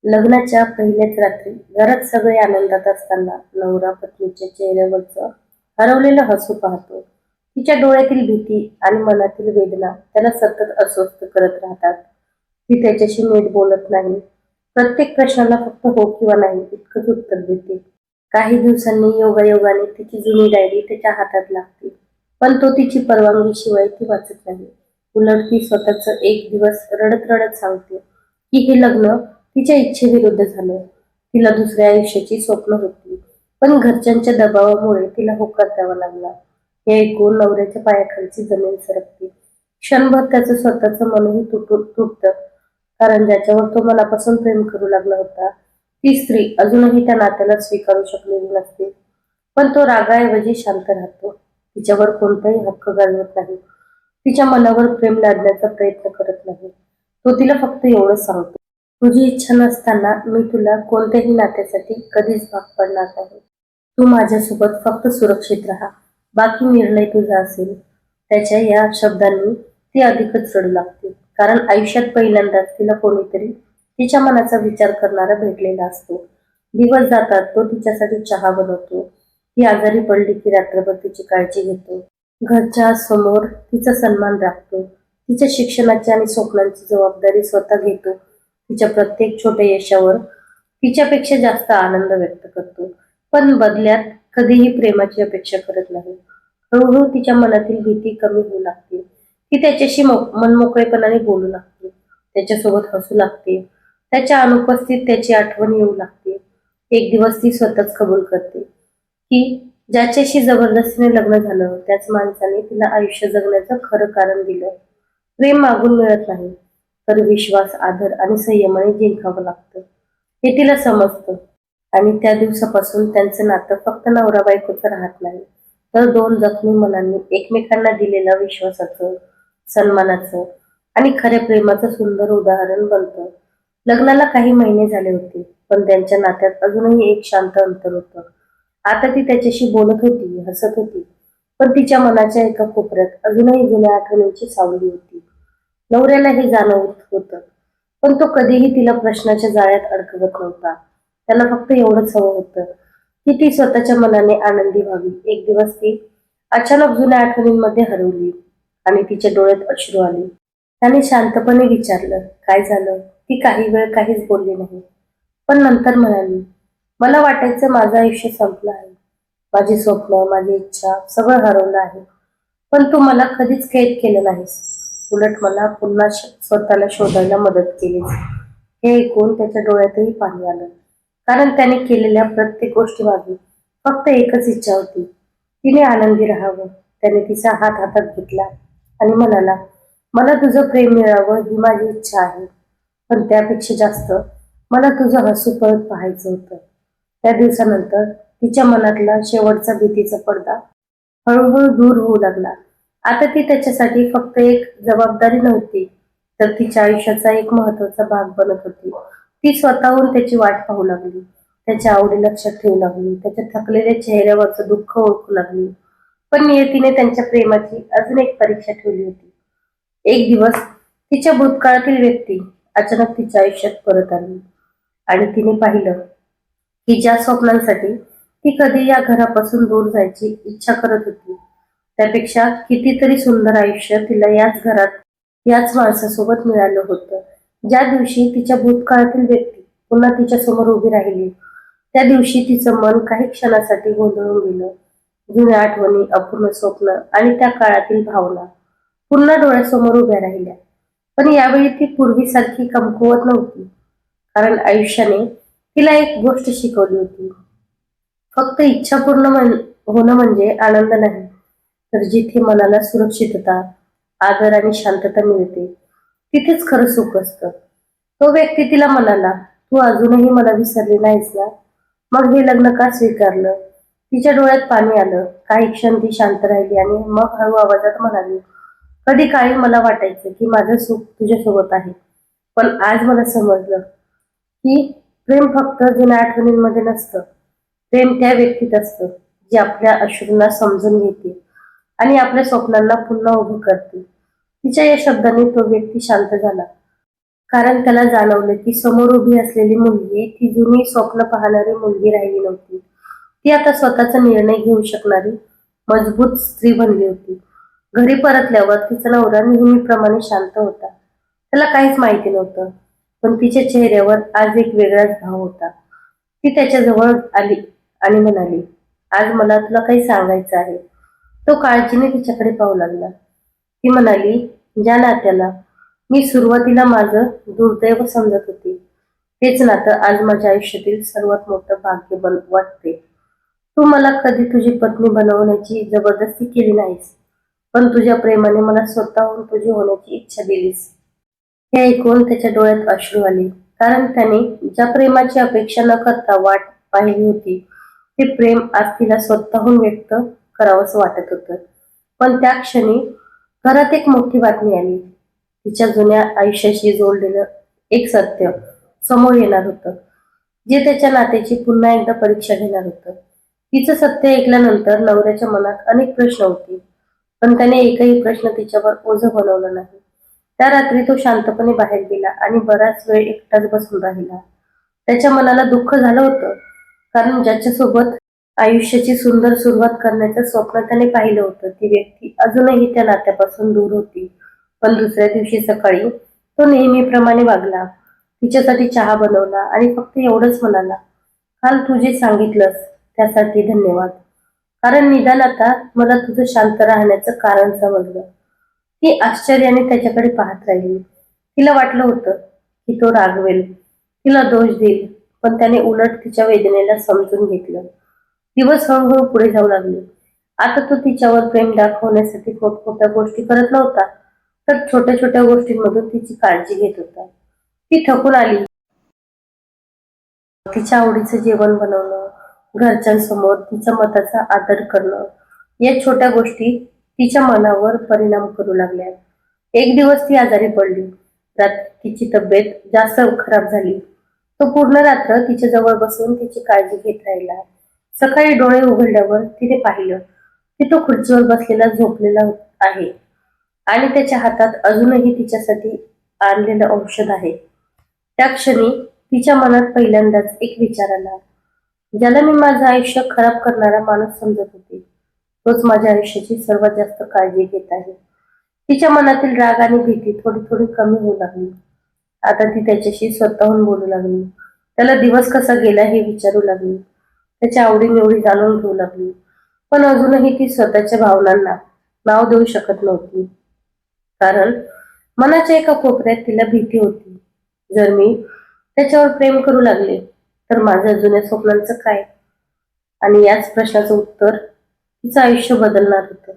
लग्नाच्या पहिल्याच रात्री घरात सगळे आनंदात असताना नवरा पत्नीच्या चेहऱ्यावरचं हरवलेलं हसू पाहतो. तिच्या डोळ्यातील भीती आणि मनातील वेदना त्याला सतत अस्वस्थ करत राहतात. ती त्याच्याशी नीट बोलत नाही. प्रत्येक प्रश्नाला फक्त हो किंवा नाही इतकंच उत्तर देते. काही दिवसांनी योगायोगाने तिची जुनी डायरी त्याच्या हातात लागते. पण तो तिची परवानगीशिवाय ती वाचत नाही. उलट ती स्वतःच एक दिवस रडत रडत सांगते की हे लग्न तिच्या इच्छेविरुद्ध झालं. तिला दुसऱ्या आयुष्याची स्वप्न होती, पण घरच्यांच्या दबावामुळे तिला होकार द्यावा लागला. हे ऐकून नवऱ्याच्या पायाखालची जमीन सरकते. क्षणभर त्याचं स्वतःचं मनही तुटतं, कारण ज्याच्यावर तो मनापासून प्रेम करू लागला होता, ती स्त्री अजूनही त्या नात्याला स्वीकारू शकलेली नसते. पण तो रागाऐवजी शांत राहतो. तिच्यावर कोणताही हक्क गाजवत नाही. तिच्या मनावर प्रेम लादण्याचा प्रयत्न करत नाही. तो तिला फक्त एवढंच सांगतो, तुझी इच्छा नसताना मी तुला कोणत्याही नात्यासाठी कधीच भाग पडणार नाही. तू माझ्यासोबत फक्त सुरक्षित राहा. बाकी निर्णय तुझा असेल. त्याच्या या शब्दांनी ती अधिकच रडू लागते. कारण आयुष्यात पहिल्यांदाच तिला कोणीतरी तिच्या मनाचा विचार करणारा भेटलेला असतो. दिवस जातात तो तिच्यासाठी चहा बनवतो. ती आजारी पडली की रात्रभर तिची काळजी घेतो. घरच्या समोर तिचा सन्मान राखतो. तिच्या शिक्षणाची आणि स्वप्नांची जबाबदारी स्वतः घेतो. तिच्या प्रत्येक छोट्या यशावर तिच्यापेक्षा जास्त आनंद व्यक्त करतो. पण बदल्यात कधीही प्रेमाची अपेक्षा करत नाही. हळूहळू तिच्या मनातील भीती कमी होऊ लागते. ती त्याच्याशी मनमोकळेपणाने बोलू लागते. त्याच्यासोबत हसू लागते. त्याच्या अनुपस्थित त्याची आठवण येऊ लागते. एक दिवस ती स्वतःच कबूल करते की ज्याच्याशी जबरदस्तीने लग्न झालं त्याच माणसाने तिला आयुष्य जगण्याचं खरं कारण दिलं. प्रेम मागून मिळत नाही, तर विश्वास, आदर आणि संयमाने जिंकावं लागतं. हे तिला समजतं. आणि त्या दिवसापासून त्यांचं नातं फक्त नवरा बायकोचं राहत नाही, तर दोन जखमी मनांनी एकमेकांना दिलेल्या विश्वासाचं, सन्मानाचं आणि खऱ्या प्रेमाचं सुंदर उदाहरण बनतं. लग्नाला काही महिने झाले होते, पण त्यांच्या नात्यात अजूनही एक शांत अंतर होतं. आता ती त्याच्याशी बोलत होती, हसत होती, पण तिच्या मनाच्या एका कोपऱ्यात अजूनही जुन्या आठवणींची सावली होती. नवऱ्याला हे जाणवत होतं, पण तो कधीही तिला प्रश्नाच्या जाळ्यात अडकवत नव्हता. त्याला फक्त एवढंच हवं होतं की ती स्वतःच्या मनाने आनंदी व्हावी. एक दिवस ती अचानक जुन्या आठवणींमध्ये हरवली आणि तिच्या डोळ्यात अश्रू आले. त्याने शांतपणे विचारलं, काय झालं? ती काही वेळ काहीच बोलली नाही. पण नंतर म्हणाली, मला वाटायचं माझं आयुष्य संपलं आहे. माझी स्वप्न, माझी इच्छा सगळं हरवलं आहे. पण तू मला कधीच कैद केलं नाहीस. उलट मला पुन्हा स्वतःला शोधायला मदत केलीस. हे ऐकून त्याच्या डोळ्यातही पाणी आलं. कारण त्याने केलेल्या प्रत्येक गोष्टीमागे फक्त एकच इच्छा होती. तिने आनंदी राहावं. त्याने तिचा हात हातात घेतला आणि म्हणाला, मला तुझं प्रेम मिळावं ही माझी इच्छा आहे. पण त्यापेक्षा जास्त मला तुझं हसू परत पाहायचं होतं. त्या दिवसानंतर तिच्या मनातला शेवटचा भीतीचा पडदा हळूहळू दूर होऊ लागला. आता ती त्याच्यासाठी फक्त एक जबाबदारी नव्हती, तर तिच्या आयुष्याचा एक महत्वाचा भाग बनत होती. ती स्वतःहून त्याची वाट पाहू लागली. त्याच्या आवडी लक्षात ठेवू लागली. त्याच्या थकलेल्या चेहऱ्यावरचं दुःख ओळखू लागली. पण नियतीने त्यांच्या प्रेमाची अजून एक परीक्षा ठेवली होती. एक दिवस तिच्या भूतकाळातील व्यक्ती अचानक तिच्या आयुष्यात परत आली आणि तिने पाहिलं की ज्या स्वप्नांसाठी ती कधी या घरापासून दूर जायची इच्छा करत होती, त्यापेक्षा कितीतरी सुंदर आयुष्य तिला याच घरात, याच माणसासोबत मिळालं होतं. ज्या दिवशी तिच्या भूतकाळातील व्यक्ती पुन्हा तिच्या समोर उभी राहिली, त्या दिवशी तिचं मन काही क्षणासाठी गोंधळून गेलं. जुन्या आठवणी, अपूर्ण स्वप्न आणि त्या काळातील भावना पुन्हा डोळ्यासमोर उभ्या राहिल्या. पण यावेळी ती पूर्वीसारखी कमकुवत नव्हती, कारण आयुष्याने तिला एक गोष्ट शिकवली होती. फक्त इच्छा पूर्ण होणं म्हणजे आनंद नाही, तर जिथे मनाला सुरक्षितता, आदर आणि शांतता मिळते, तिथेच खरं सुख असतं. तो व्यक्ती तिला म्हणाला, तू अजूनही मला विसरली नाहीस ना? मग हे लग्न का स्वीकारलं? तिच्या डोळ्यात पाणी आलं. काही क्षण ती शांत राहिली आणि मग हळू आवाजात म्हणाली, कधी काळी मला वाटायचं की माझं सुख तुझ्यासोबत आहे. पण आज मला समजलं की प्रेम फक्त जुन्या आठवणींमध्ये नसतं. प्रेम त्या व्यक्तीत असतं, जी आपल्या अश्रूंना समजून घेते आणि आपल्या स्वप्नांना पुन्हा उभं करते. तिच्या या शब्दांनी तो व्यक्ती शांत झाला. कारण त्याला जाणवलं की समोर उभी असलेली मुलगी ती जुनी स्वप्न पाहणारी मुलगी राहिली नव्हती. ती आता स्वतःचा निर्णय घेऊ शकणारी मजबूत स्त्री बनली होती. घरी परतल्यावर तिचा नवरा नेहमीप्रमाणे शांत होता. त्याला काहीच माहिती नव्हतं, पण तिच्या चेहऱ्यावर आज एक वेगळाच भाव होता. ती त्याच्या जवळ आली आणि म्हणाली, आज मला तुला काही सांगायचं आहे. तो काळजीने तिच्याकडे पाहू लागला. ती म्हणाली, ज्या नात्याला मी सुरुवातीला माझं दुर्दैव समजत होती, तेच नातं आज माझ्या आयुष्यातील सर्वात मोठं भाग्य वाटते. तू मला कधी तुझी पत्नी बनवण्याची जबरदस्ती केली नाहीस, पण तुझ्या प्रेमाने मला स्वतःहून तुझी होण्याची इच्छा दिलीस. हे ऐकून त्याच्या डोळ्यात अश्रू आले, कारण त्याने ज्या प्रेमाची अपेक्षा न करता वाट पाहिली होती, ते प्रेम आज तिला स्वतःहून व्यक्त करावंसं वाटत होतं. पण त्या क्षणी घरात एक मोठी बातमी आली. तिच्या जुन्या आयुष्याशी जोडलेलं एक सत्य समोर येणार होतं, जे त्याच्या नात्याची पुन्हा एकदा परीक्षा घेणार होतं. तिचं सत्य ऐकल्यानंतर नवऱ्याच्या मनात अनेक प्रश्न होते, पण त्याने एकही प्रश्न तिच्यावर ओझं बनवलं नाही. त्या रात्री तो शांतपणे बाहेर गेला आणि बराच वेळ एकटाच बसून राहिला. त्याच्या मनाला दुःख झालं होतं, कारण ज्याच्यासोबत आयुष्याची सुंदर सुरुवात करण्याचं स्वप्न त्याने पाहिलं होतं, ती व्यक्ती अजूनही त्या नात्यापासून दूर होती. पण दुसऱ्या दिवशी सकाळी तो नेहमीप्रमाणे वागला. तिच्यासाठी चहा बनवला आणि फक्त एवढंच म्हणाला, काल तू जे सांगितलंस त्यासाठी धन्यवाद. कारण निदान आता मला तुझं शांत राहण्याचं कारण समजलं. ती आश्चर्याने त्याच्याकडे पाहत राहिली. तिला वाटलं होतं की तो रागवेल, तिला दोष देईल, पण त्याने उलट तिच्या वेदनेला समजून घेतलं. दिवस हळूहळू पुढे जाऊ लागले. आता तो तिच्यावर प्रेम दाखवण्यासाठी मोठमोठ्या गोष्टी करत नव्हता, तर छोट्या छोट्या गोष्टींमधून तिची काळजी घेत होता. ती थकून आली. तिच्या आवडीचं जेवण बनवणं, घरच्यांसमोर तिच्या मताचा आदर करणं, या छोट्या गोष्टी तिच्या मनावर परिणाम करू लागल्या. एक दिवस ती आजारी पडली. रात्री तिची तब्येत जास्त खराब झाली. तो पूर्ण रात्र तिच्या जवळ बसून तिची काळजी घेत राहिला. सकाळी डोळे उघडल्यावर तिने पाहिलं की तो खुर्चीवर बसलेला झोपलेला आहे आणि त्याच्या हातात अजूनही तिच्यासाठी आणलेलं औषध आहे. त्या क्षणी तिच्या मनात पहिल्यांदाच एक विचार आला, ज्याला मी माझं आयुष्य खराब करणारा माणूस समजत होते, तोच माझ्या आयुष्याची सर्वात जास्त काळजी घेत आहे. तिच्या मनातील राग आणि भीती थोडी थोडी कमी होऊ लागली. आता ती त्याच्याशी स्वतःहून बोलू लागली. त्याला दिवस कसा गेला हे विचारू लागली. त्याच्या आवडीनिवडी जाणून घेऊ लागली. पण अजूनही ती स्वतःच्या भावनांना नाव देऊ शकत नव्हती, कारण मनाच्या एका कोपऱ्यात तिला भीती होती. जर मी त्याच्यावर प्रेम करू लागले तर माझ्या जुन्या स्वप्नांचं काय? आणि याच प्रश्नाचं उत्तर तिचं आयुष्य बदलणार होतं.